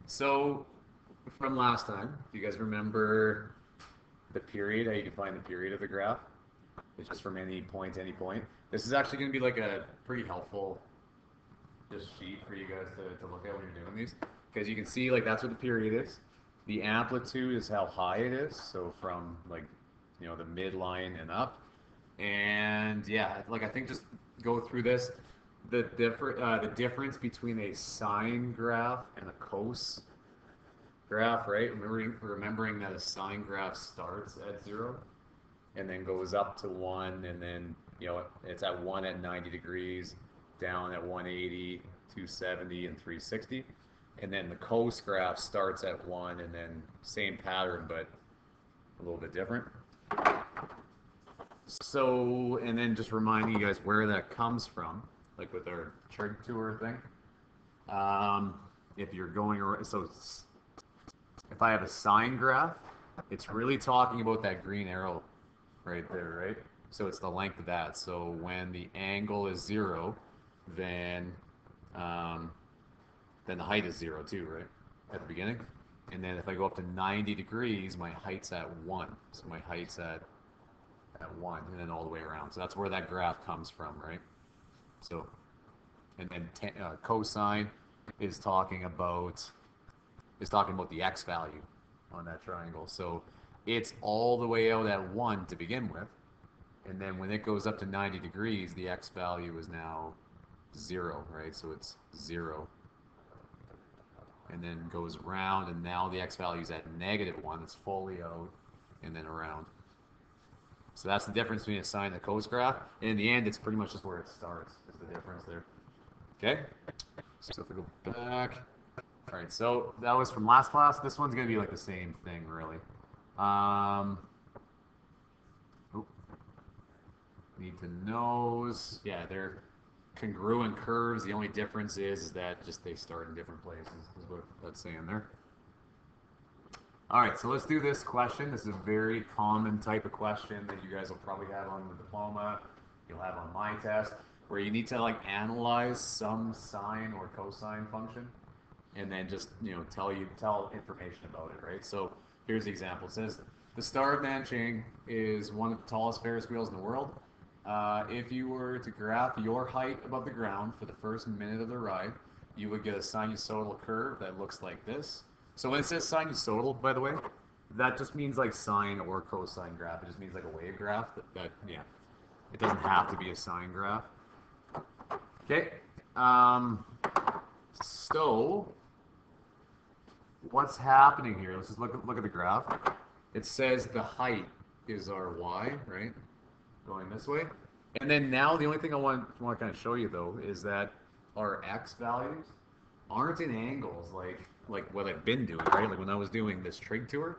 So from last time, do you guys remember the period? How you can find the period of the graph? It's just from any point to any point. This is actually going to be like a pretty helpful just sheet for you guys to look at when you're doing these, because you can see like that's what the period is. The amplitude is how high it is, so from like the midline and up. And yeah, like I think just go through this. The difference between a sine graph and a cos graph, right? Remembering that a sine graph starts at 0 and then goes up to 1, and then it's at 1 at 90 degrees, down at 180, 270, and 360. And then the cos graph starts at 1, and then same pattern but a little bit different. So, and then just reminding you guys where that comes from, like with our trig tour thing. If you're going around, so if I have a sine graph, it's really talking about that green arrow right there, right? So it's the length of that. So when the angle is 0, then the height is 0 too, right? At the beginning. And then if I go up to 90 degrees, my height's at 1. So my height's at 1, and then all the way around. So that's where that graph comes from, right? So, and then cosine is talking about the x value on that triangle. So it's all the way out at 1 to begin with, and then when it goes up to 90 degrees, the x value is now 0, right? So it's 0, and then goes around, and now the x value is at -1. It's fully out, and then around. So that's the difference between a sine and a cos graph. And in the end, it's pretty much just where it starts is the difference there. Okay? So if we go back. All right, so that was from last class. This one's going to be like the same thing, really. Need to knows. Yeah, they're congruent curves. The only difference is that just they start in different places, is what that's saying there. All right, so let's do this question. This is a very common type of question that you guys will probably have on the diploma. You'll have on my test, where you need to like analyze some sine or cosine function, and then just tell information about it, right? So here's the example. It says the Star of Nanching is one of the tallest Ferris wheels in the world. If you were to graph your height above the ground for the first minute of the ride, you would get a sinusoidal curve that looks like this. So when it says sinusoidal, by the way, that just means like sine or cosine graph. It just means like a wave graph. Yeah, it doesn't have to be a sine graph. Okay. So what's happening here? Let's just look at the graph. It says the height is our y, right? Going this way. And then now the only thing I want to kind of show you though is that our x values aren't in angles like what I've been doing, right? Like when I was doing this trig tour,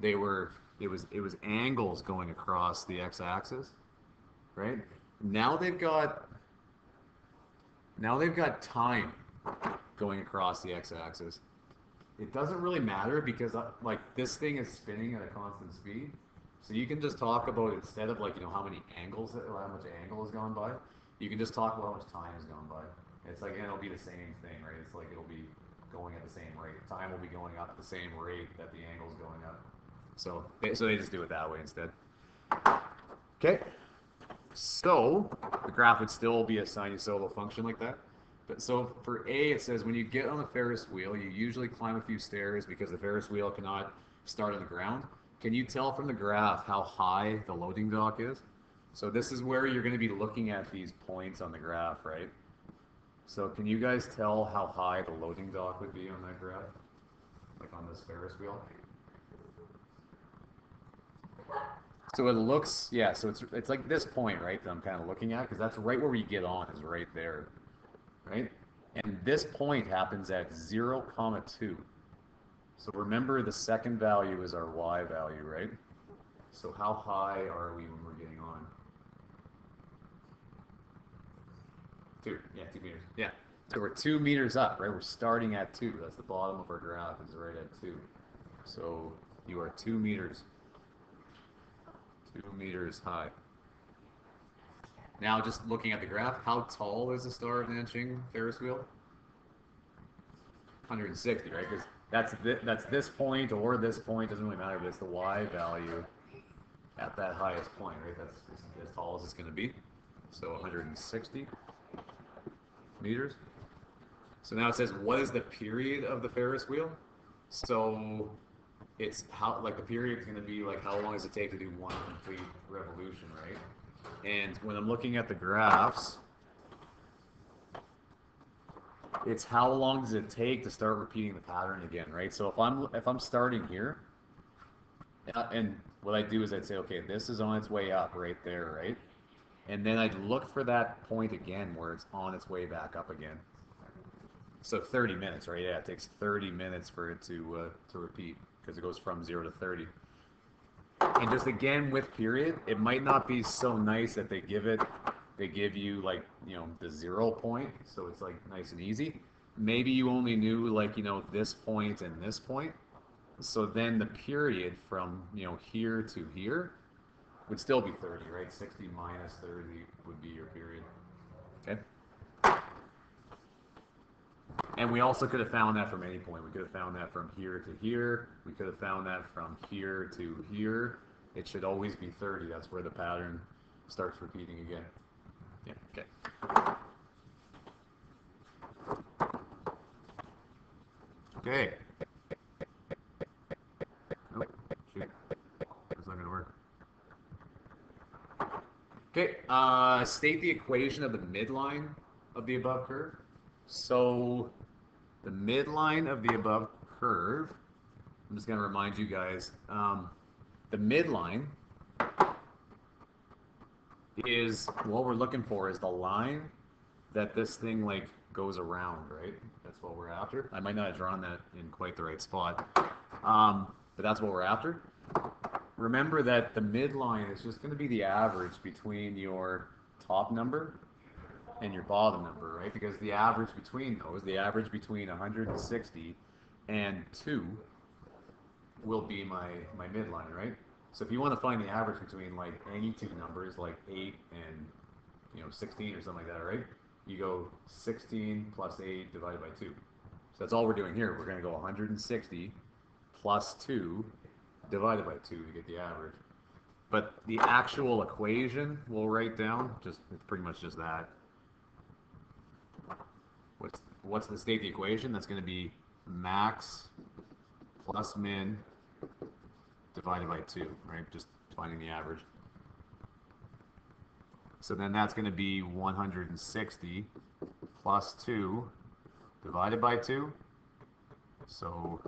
it was angles going across the x-axis, right? Now they've got time going across the x-axis. It doesn't really matter because like this thing is spinning at a constant speed, so you can just talk about, instead of like how many angles or how much angle has gone by, you can just talk about how much time has gone by. It's like, and it'll be the same thing, right? It's like it'll be going at the same rate. Time will be going up at the same rate that the angle's going up. So they just do it that way instead. Okay. So the graph would still be a sinusoidal function like that. But so for A, it says when you get on the Ferris wheel, you usually climb a few stairs because the Ferris wheel cannot start on the ground. Can you tell from the graph how high the loading dock is? So this is where you're going to be looking at these points on the graph, right? So can you guys tell how high the loading dock would be on that graph? Like on this Ferris wheel? So it looks, yeah, so it's like this point, right, that I'm kind of looking at, because that's right where we get on, is right there, right? And this point happens at 0, 2. So remember the second value is our y value, right? So how high are we when we're getting on? 2, yeah, 2 meters, yeah. So we're 2 meters up, right? We're starting at 2. That's the bottom of our graph, is right at 2. So you are 2 meters. 2 meters high. Now, just looking at the graph, how tall is the Star of Nanching Ferris wheel? 160, right? Because that's this point or this point, doesn't really matter, but it's the y value at that highest point, right? That's as tall as it's going to be. So 160 meters. So now it says, what is the period of the Ferris wheel? So it's how, like, the period is going to be like how long does it take to do one complete revolution, right? And when I'm looking at the graphs, it's how long does it take to start repeating the pattern again, right? So if I'm starting here, and what I do is I'd say, okay, this is on its way up right there, right? And then I'd look for that point again where it's on its way back up again. So 30 minutes, right? Yeah, it takes 30 minutes for it to repeat because it goes from 0 to 30. And just again with period, it might not be so nice that they give you like, you know, the 0 point, so it's like nice and easy. Maybe you only knew like, you know, this point and this point. So then the period from, you know, here to here would still be 30, right? 60 minus 30 would be your period. Okay. And we also could have found that from any point. We could have found that from here to here. We could have found that from here to here. It should always be 30. That's where the pattern starts repeating again. Yeah, okay. Okay. Oh, shoot. That's not going to work. Okay, state the equation of the midline of the above curve. So the midline of the above curve, I'm just going to remind you guys, the midline is, what we're looking for is the line that this thing like goes around, right? That's what we're after. I might not have drawn that in quite the right spot, but that's what we're after. Remember that the midline is just going to be the average between your top number and your bottom number, right? Because the average between those, the average between 160 and 2 will be my midline, right? So if you want to find the average between like any two numbers, like 8 and, you know, 16 or something like that, right? You go 16 plus 8 divided by 2. So that's all we're doing here. We're going to go 160 plus 2 divided by 2 to get the average. But the actual equation we'll write down, just it's pretty much just that. What's the state of the equation? That's going to be max plus min divided by 2, right? Just finding the average. So then that's going to be 160 plus 2 divided by 2. So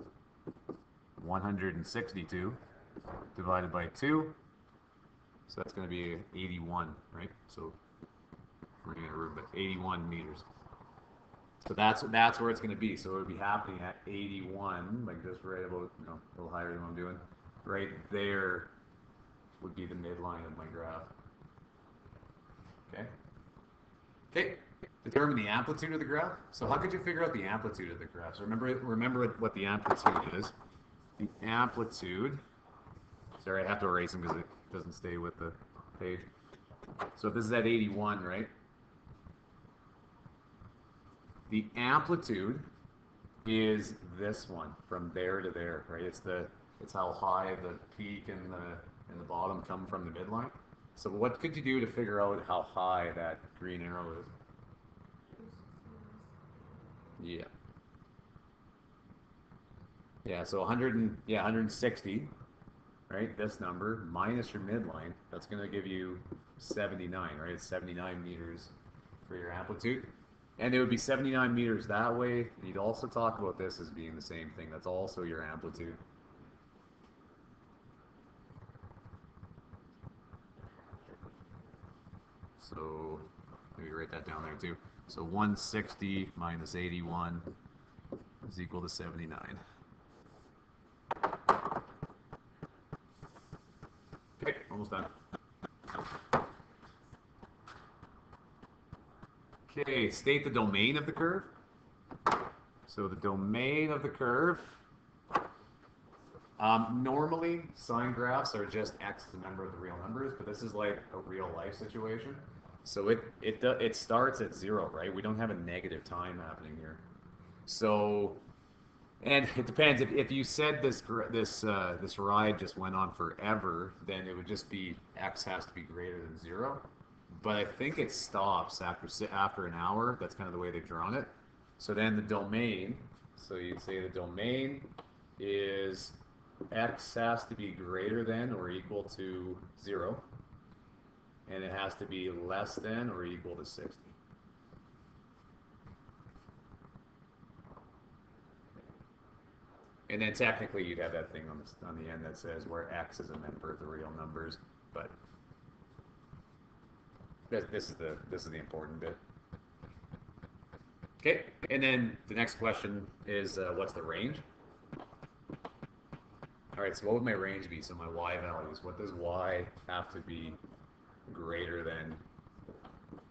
162 divided by 2. So that's going to be 81, right? So we're going to room, but 81 meters. So that's where it's going to be. So it would be happening at 81, like just right about, you know, a little higher than what I'm doing. Right there would be the midline of my graph. Okay. Okay. Determine the amplitude of the graph. So how could you figure out the amplitude of the graph? So remember what the amplitude is. The amplitude. Sorry, I have to erase them because it doesn't stay with the page. So if this is at 81, right? The amplitude is this one from there to there, right? It's how high the peak and the bottom come from the midline. So what could you do to figure out how high that green arrow is? Yeah. Yeah, so 160, right? This number minus your midline, that's going to give you 79, right? It's 79 meters for your amplitude. And it would be 79 meters that way. You'd also talk about this as being the same thing. That's also your amplitude. So maybe write that down there too. So 160 minus 81 is equal to 79. Okay, almost done. Okay, state the domain of the curve. So the domain of the curve, normally sine graphs are just x the number of the real numbers, but this is like a real life situation. So it starts at 0, right? We don't have a negative time happening here. So And it depends. If you said this ride just went on forever, then it would just be x has to be greater than 0. But I think it stops after an hour. That's kind of the way they've drawn it. So then the domain. So you'd say the domain is x has to be greater than or equal to 0, and it has to be less than or equal to 60. And then technically you'd have that thing on the end that says where x is a member of the real numbers, but this is the important bit. Okay, and then the next question is what's the range? All right, so what would my range be? So my y values. What does y have to be greater than?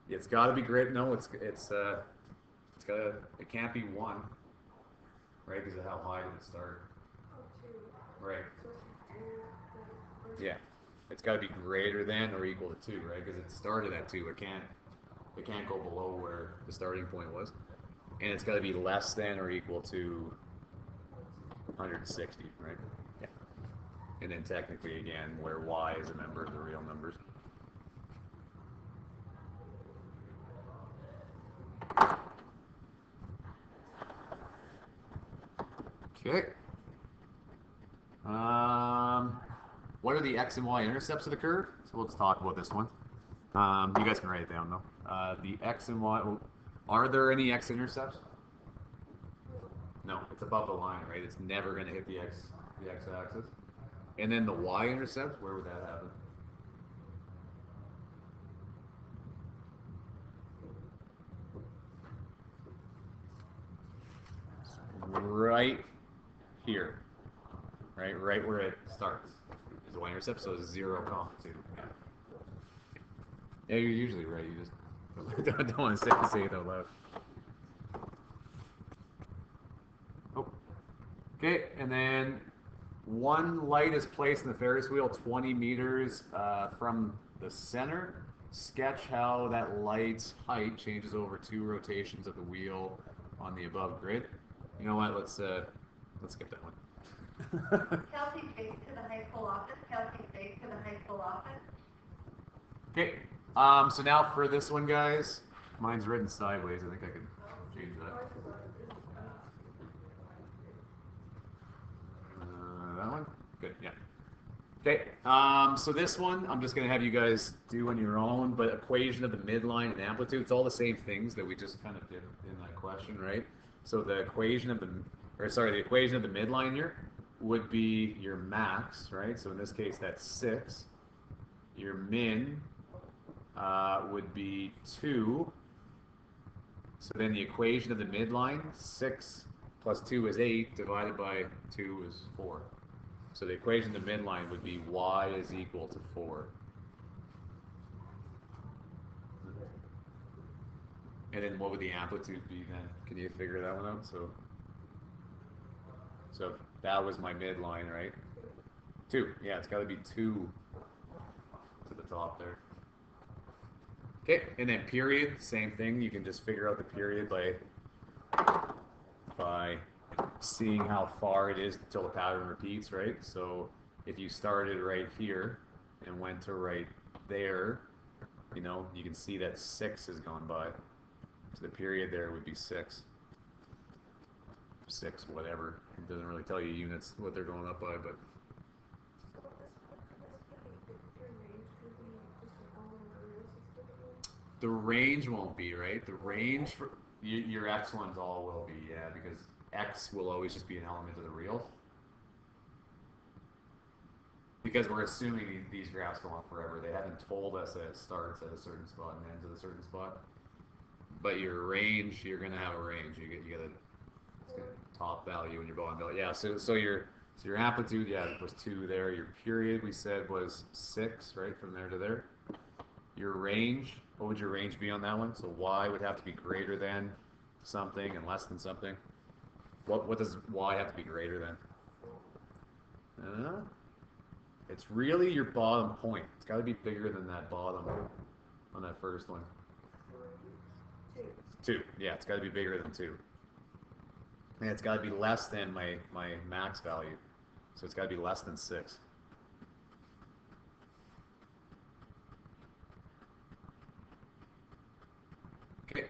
It's got to be greater. No, it can't be 1. Right, because of how high did it start? Right. Yeah. It's got to be greater than or equal to 2, right? Because it started at 2. It can't go below where the starting point was. And it's got to be less than or equal to 160, right? Yeah. And then technically, again, where y is a member of the real numbers. Okay. What are the x and y intercepts of the curve? So let's talk about this one. You guys can write it down though. The x and y. Are there any x intercepts? No, it's above the line, right? It's never going to hit the x-axis. And then the y intercept, where would that happen? Right here, right where it starts is the y-intercept, so it's 0, 2. Yeah, you're usually right. You just don't want to say it out loud. Oh, okay, and then one light is placed in the Ferris wheel 20 meters from the center. Sketch how that light's height changes over 2 rotations of the wheel on the above grid. You know what? Let's skip that one. Kelsey face to the high school office. Kelsey face to the high school office. Okay. So now for this one, guys, mine's written sideways. I think I could change that. That one? Good. Yeah. Okay. So this one, I'm just gonna have you guys do on your own. But equation of the midline and amplitude, it's all the same things that we just kind of did in that question, right? So the equation of the midline here would be your max, right? So in this case, that's 6. Your min would be 2. So then the equation of the midline, 6 plus 2 is 8, divided by 2 is 4. So the equation of the midline would be y is equal to 4. And then what would the amplitude be then? Can you figure that one out? So that was my midline, right? 2. Yeah, it's got to be 2 to the top there. Okay, and then period, same thing. You can just figure out the period by seeing how far it is until the pattern repeats, right? So if you started right here and went to right there, you know, you can see that 6 has gone by. So the period there would be 6. 6, whatever. It doesn't really tell you units what they're going up by, but. The range won't be, right? The range for your x ones all will be, yeah, because x will always just be an element of the real. Because we're assuming these graphs go on forever. They haven't told us that it starts at a certain spot and ends at a certain spot. But your range, you're gonna have a range. You get a top value and your bottom value. Yeah. So your amplitude, yeah, was 2 there. Your period we said was 6, right, from there to there. Your range, what would your range be on that one? So y would have to be greater than something and less than something. What does y have to be greater than? It's really your bottom point. It's got to be bigger than that bottom on that first one. 2. Yeah, it's got to be bigger than 2. And it's got to be less than my max value. So it's got to be less than 6. Okay.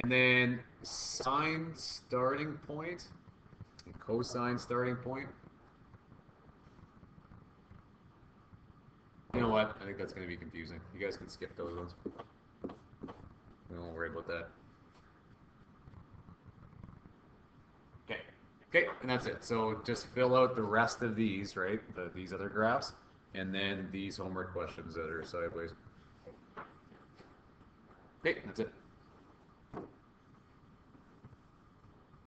And then sine starting point and cosine starting point. You know what? I think that's going to be confusing. You guys can skip those ones. We won't worry about that. Okay. Okay, and that's it. So just fill out the rest of these, right? These other graphs, and then these homework questions that are sideways. Okay, that's it.